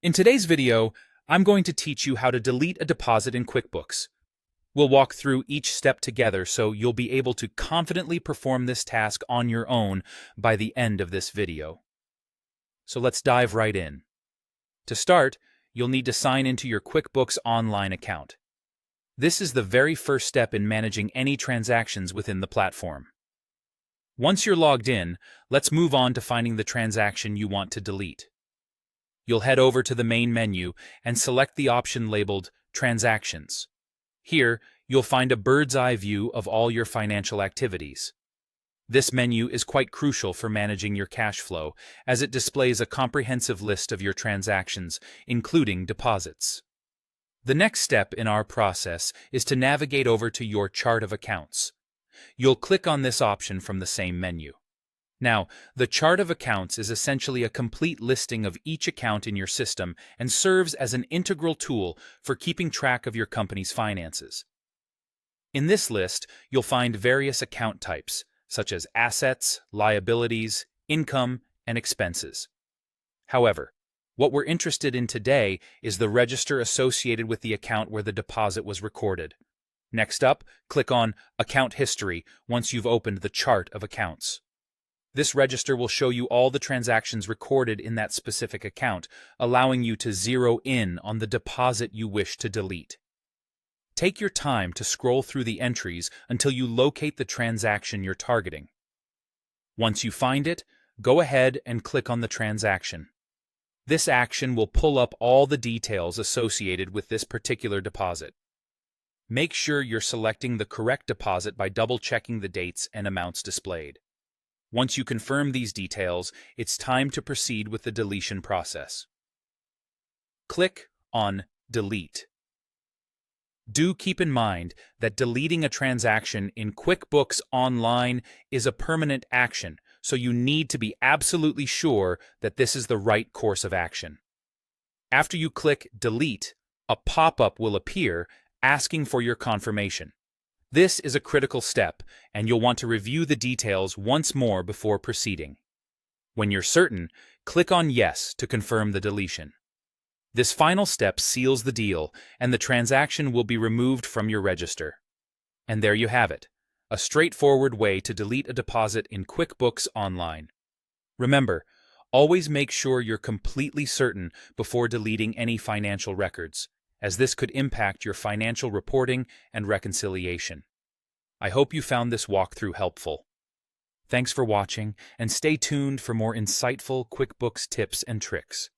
In today's video, I'm going to teach you how to delete a deposit in QuickBooks. We'll walk through each step together so you'll be able to confidently perform this task on your own by the end of this video. So let's dive right in. To start, you'll need to sign into your QuickBooks Online account. This is the very first step in managing any transactions within the platform. Once you're logged in, let's move on to finding the transaction you want to delete. You'll head over to the main menu and select the option labeled Transactions. Here, you'll find a bird's eye view of all your financial activities. This menu is quite crucial for managing your cash flow, as it displays a comprehensive list of your transactions, including deposits. The next step in our process is to navigate over to your chart of accounts. You'll click on this option from the same menu. Now, the chart of accounts is essentially a complete listing of each account in your system and serves as an integral tool for keeping track of your company's finances. In this list, you'll find various account types, such as assets, liabilities, income, and expenses. However, what we're interested in today is the register associated with the account where the deposit was recorded. Next up, click on Account History once you've opened the chart of accounts. This register will show you all the transactions recorded in that specific account, allowing you to zero in on the deposit you wish to delete. Take your time to scroll through the entries until you locate the transaction you're targeting. Once you find it, go ahead and click on the transaction. This action will pull up all the details associated with this particular deposit. Make sure you're selecting the correct deposit by double-checking the dates and amounts displayed. Once you confirm these details, it's time to proceed with the deletion process. Click on Delete. Do keep in mind that deleting a transaction in QuickBooks Online is a permanent action, so you need to be absolutely sure that this is the right course of action. After you click Delete, a pop-up will appear asking for your confirmation. This is a critical step, and you'll want to review the details once more before proceeding. When you're certain, click on Yes to confirm the deletion. This final step seals the deal, and the transaction will be removed from your register. And there you have it, a straightforward way to delete a deposit in QuickBooks Online. Remember, always make sure you're completely certain before deleting any financial records, as this could impact your financial reporting and reconciliation. I hope you found this walkthrough helpful. Thanks for watching, and stay tuned for more insightful QuickBooks tips and tricks.